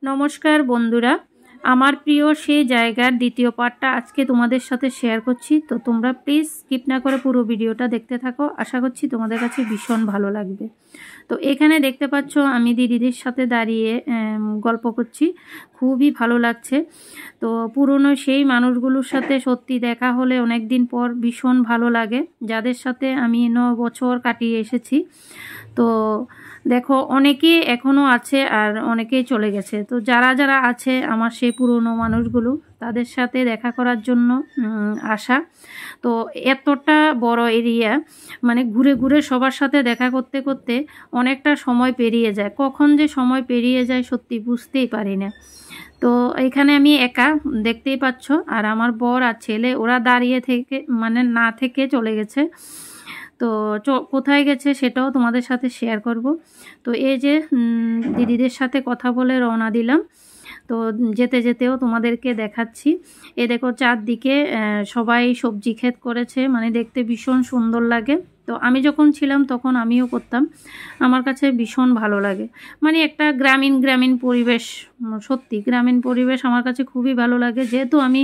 নমস্কার বন্ধুরা, আমার প্রিয় সেই জায়গার দ্বিতীয় পার্টটা আজকে তোমাদের সাথে শেয়ার করছি। তো তোমরা প্লিজ স্কিপ না করে পুরো ভিডিওটা দেখতে থাকো। আশা করছি তোমাদের কাছে ভীষণ ভালো লাগবে। তো এখানে দেখতে পাচ্ছ আমি দিদিদের সাথে দাঁড়িয়ে গল্প করছি, খুবই ভালো লাগছে। তো পুরনো সেই মানুষগুলোর সাথে সত্যি দেখা হলে অনেক দিন পর ভীষণ ভালো লাগে, যাদের সাথে আমি 9 বছর কাটিয়ে এসেছি। তো দেখো অনেকেই এখনও আছে আর অনেকেই চলে গেছে। তো যারা যারা আছে আমার সেই পুরনো মানুষগুলো, তাদের সাথে দেখা করার জন্য আসা। তো এতটা বড় এরিয়া, মানে ঘুরে ঘুরে সবার সাথে দেখা করতে করতে অনেকটা সময় পেরিয়ে যায়। কখন যে সময় পেরিয়ে যায় সত্যি বুঝতেই পারি না। তো এখানে আমি একা, দেখতেই পাচ্ছ, আর আমার বর আর ছেলে ওরা দাঁড়িয়ে থেকে মানে না থেকে চলে গেছে। তো কোথায় গেছে সেটাও তোমাদের সাথে শেয়ার করব। তো এই যে দিদিদের সাথে কথা বলে রওনা দিলাম। তো যেতে যেতেও তোমাদেরকে দেখাচ্ছি। এ দেখো চারদিকে সবাই সবজি ক্ষেত করেছে, মানে দেখতে ভীষণ সুন্দর লাগে। তো আমি যখন ছিলাম তখন আমিও করতাম, আমার কাছে ভীষণ ভালো লাগে। মানে একটা গ্রামীণ পরিবেশ, সত্যি গ্রামীণ পরিবেশ আমার কাছে খুবই ভালো লাগে। যেহেতু আমি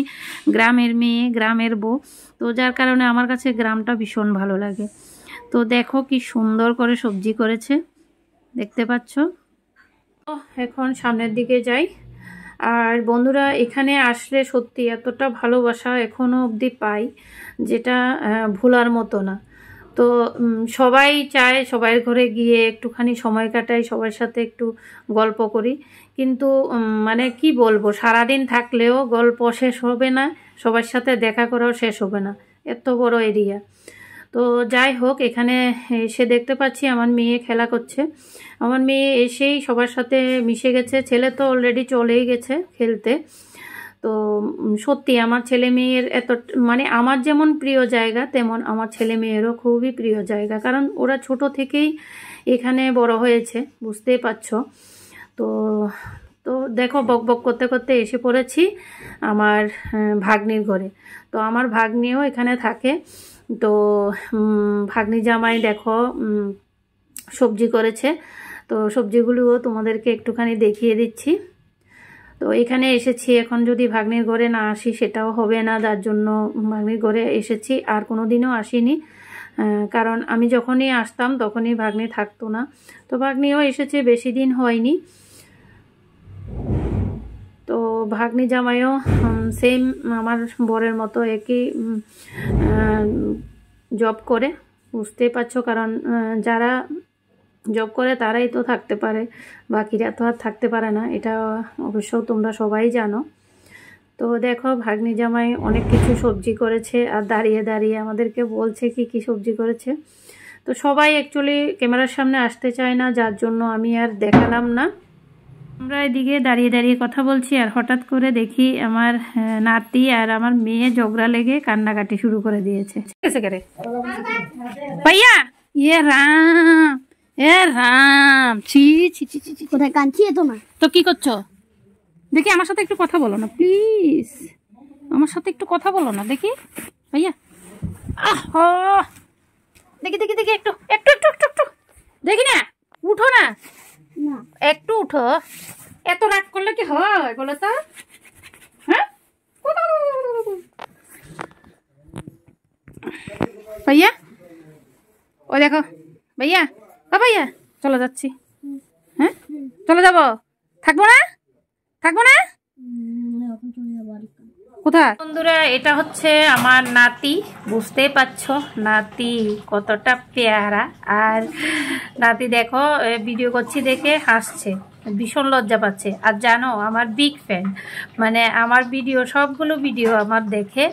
গ্রামের মেয়ে, গ্রামের বউ, তো যার কারণে আমার কাছে গ্রামটা ভীষণ ভালো লাগে। তো দেখো কি সুন্দর করে সবজি করেছে, দেখতে পাচ্ছ। এখন সামনের দিকে যাই। আর বন্ধুরা, এখানে আসলে সত্যি এতটা ভালোবাসা এখনও অবধি পাই, যেটা ভোলার মতো না। তো সবাই চায় সবার ঘরে গিয়ে একটুখানি সময় কাটাই, সবার সাথে একটু গল্প করি। কিন্তু মানে কি বলবো, সারাদিন থাকলেও গল্প শেষ হবে না, সবার সাথে দেখা করাও শেষ হবে না, এত বড় এরিয়া। তো যাই হোক, এখানে এসে দেখতে পাচ্ছি আমার মেয়ে খেলা করছে। আমার মেয়ে এসেই সবার সাথে মিশে গেছে, ছেলে তো অলরেডি চলেই গেছে খেলতে। তো সত্যি আমার ছেলে মেয়ের এত, মানে আমার যেমন প্রিয় জায়গা তেমন আমার ছেলে মেয়েরও খুবই প্রিয় জায়গা, কারণ ওরা ছোট থেকেই এখানে বড় হয়েছে, বুঝতেই পারছো। তো তো দেখো বক বক করতে করতে এসে পড়েছি আমার ভাগ্নির ঘরে। তো আমার ভাগ্নিও এখানে থাকে। তো ভাগ্নি জামাই দেখো সবজি করেছে। তো সবজিগুলোও তোমাদেরকে একটুখানি দেখিয়ে দিচ্ছি। তো এখানে এসেছি, এখন যদি ভাগ্নির ঘরে না আসি সেটাও হবে না, যার জন্য ভাগ্নির ঘরে এসেছি। আর কোনো দিনও আসিনি, কারণ আমি যখনই আসতাম তখনই ভাগ্নি থাকতো না। তো ভাগ্নিও এসেছে, বেশি দিন হয়নি। তো ভাগ্নি জামাইও সেম আমার বরের মতো একই জব করে, বুঝতেই পারছো। কারণ যারা জব করে তারাই তো থাকতে পারে, বাকিরা তো আর থাকতে পারে না, এটা অবশ্য তোমরা সবাই জানো। তো দেখো ভাগ্নি জামাই অনেক কিছু সবজি করেছে, আর দাঁড়িয়ে দাঁড়িয়ে আমাদেরকে বলছে কি কি সবজি করেছে। তো সবাই অ্যাকচুয়ালি ক্যামেরার সামনে আসতে চায় না, যার জন্য আমি আর দেখালাম না। আমরা এদিকে দাঁড়িয়ে দাঁড়িয়ে কথা বলছি, আর হঠাৎ করে দেখি আমার নাতি আর আমার মেয়ে ঝগড়া লেগে কান্নাকাটি শুরু করে দিয়েছে। ঠিক আছে করে ভাইয়া, ইয়ে রাম, এ রাম, ছি ছি ছি ছি, কোথায় কাঁদছি তোমার? তো কি করছো? দেখি আমার সাথে একটু কথা বলো না প্লিজ, আমার সাথে একটু কথা বলো না দেখি ভাইয়া। দেখি দেখি দেখি, একটু একটু একটু একটু একটু দেখি না, উঠো না, একটু উঠো। এত রাগ করলে কি হয় বলো তো? হ্যাঁ ভাইয়া, ও দেখো ভাইয়া, ভাইয়া চলে যাচ্ছি। হ্যাঁ চলে যাবো, থাকবো না, থাকবো না, কোথায়? বন্ধুরা, এটা হচ্ছে আমার নাতি, বুঝতেই পারছো নাতি কতটা পেয়ারা। আর নাতি দেখো ভিডিও করছি দেখে হাসছে, ভীষণ লজ্জা পাচ্ছে। আর জানো আমার বিগ ফ্যান, মানে আমার ভিডিও সবগুলো ভিডিও আমার দেখে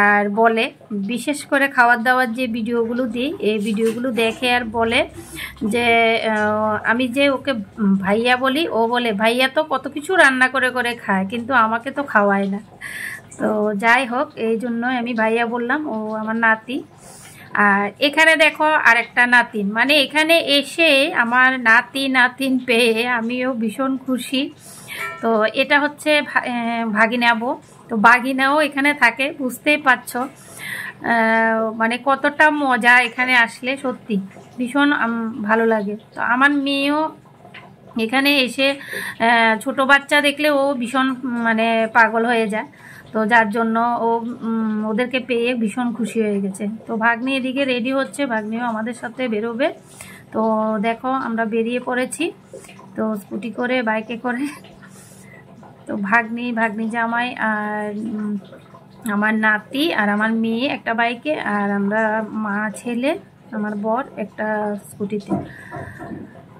আর বলে, বিশেষ করে খাওয়ার দাওয়ার যে ভিডিওগুলো দিই এই ভিডিওগুলো দেখে আর বলে যে আমি যে ওকে ভাইয়া বলি, ও বলে ভাইয়া তো কত কিছু রান্না করে করে খায়, কিন্তু আমাকে তো খাওয়ায় না। তো যাই হোক, এই জন্যই আমি ভাইয়া বললাম, ও আমার নাতি। আর এখানে দেখো আরেকটা নাতিন, মানে এখানে এসে আমার নাতিন পেয়ে আমিও ভীষণ খুশি। তো এটা হচ্ছে ভাগিনাবো। তো ভাগিনাও এখানে থাকে, বুঝতেই পারছো মানে কতটা মজা এখানে আসলে, সত্যি ভীষণ ভালো লাগে। তো আমার মেয়েও এখানে এসে ছোট বাচ্চা দেখলে ও ভীষণ মানে পাগল হয়ে যায়, তো যার জন্য ও ওদেরকে পেয়ে ভীষণ খুশি হয়ে গেছে। তো ভাগ্নি এদিকে রেডি হচ্ছে, ভাগ্নিও আমাদের সাথে বেরোবে। তো দেখো আমরা বেরিয়ে পড়েছি, তো স্কুটি করে বাইকে করে। তো ভাগ্নি জামাই আর আমার নাতি আর আমার মেয়ে একটা বাইকে, আর আমরা মা ছেলে আমার বর একটা স্কুটিতে।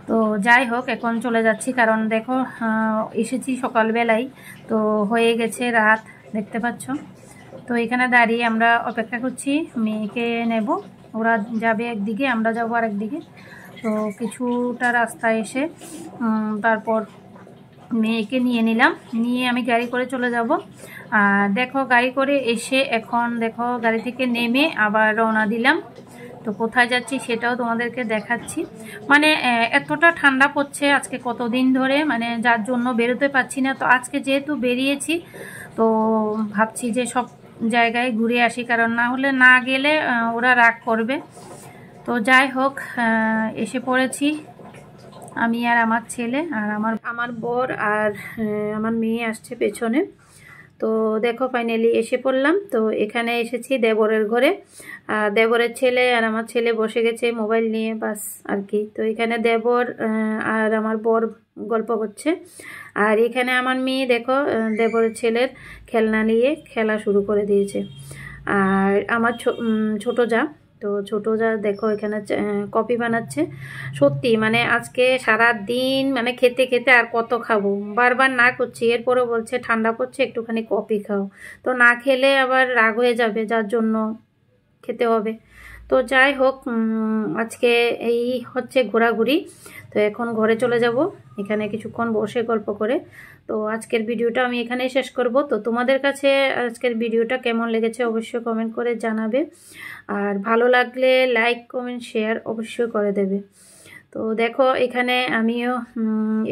তো যাই হোক এখন চলে যাচ্ছি, কারণ দেখো এসেছি সকালবেলায়, তো হয়ে গেছে রাত, দেখতে পাচ্ছ। তো এখানে দাঁড়িয়ে আমরা অপেক্ষা করছি, মেয়েকে নেব, ওরা যাবে একদিকে আমরা যাব আর একদিকে। তো কিছুটা রাস্তা এসে তারপর মেয়েকে নিয়ে নিলাম, নিয়ে আমি গাড়ি করে চলে যাব। আর দেখো গাড়ি করে এসে এখন দেখো গাড়ি থেকে নেমে আবার রওনা দিলাম। তো কোথায় যাচ্ছি সেটাও তোমাদেরকে দেখাচ্ছি। মানে এতটা ঠান্ডা পড়ছে আজকে কতদিন ধরে, মানে যার জন্য বেরোতে পারছি না। তো আজকে যেহেতু বেরিয়েছি, তো ভাবছি যে সব জায়গায় ঘুরে আসি, কারণ না হলে না গেলে ওরা রাগ করবে। তো যাই হোক এসে পড়েছি আমি আর আমার ছেলে আর আমার বর আর আমার মেয়ে আসছে পেছনে। তো দেখো ফাইনালি এসে পড়লাম। তো এখানে এসেছি দেবরের ঘরে, আর দেবরের ছেলে আর আমার ছেলে বসে গেছে মোবাইল নিয়ে, বাস আর কি। তো এখানে দেবর আর আমার বর গল্প করছে, আর এখানে আমার মেয়ে দেখো দেবরের ছেলের খেলনা নিয়ে খেলা শুরু করে দিয়েছে। আর আমার ছোট যা, তো ছোটো যা দেখো এখানে কফি বানাচ্ছে। সত্যি মানে আজকে সারা দিন মানে খেতে খেতে আর কত খাবো, বারবার না করছি, এরপরেও বলছে ঠান্ডা পড়ছে একটুখানি কফি খাও। তো না খেলে আবার রাগ হয়ে যাবে, যার জন্য খেতে হবে। তো যাই হোক আজকে এই হচ্ছে ঘোরাঘুরি। তো এখন ঘরে চলে যাব, এখানে কিছুক্ষণ বসে গল্প করে। তো আজকের ভিডিওটা আমি এখানেই শেষ করব। তো তোমাদের কাছে আজকের ভিডিওটা কেমন লেগেছে অবশ্যই কমেন্ট করে জানাবে, আর ভালো লাগলে লাইক কমেন্ট শেয়ার অবশ্যই করে দেবে। তো দেখো এখানে আমিও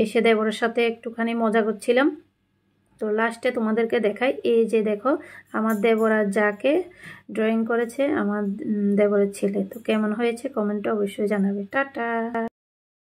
এসে দেবরের সাথে একটুখানি মজা করছিলাম। তো লাস্টে তোমাদেরকে দেখাই, এই যে দেখো আমার দেবর আর যাকে ড্রয়িং করেছে আমার দেবরের ছেলে। তো কেমন হয়েছে কমেন্টে অবশ্যই জানাবে। টাটা।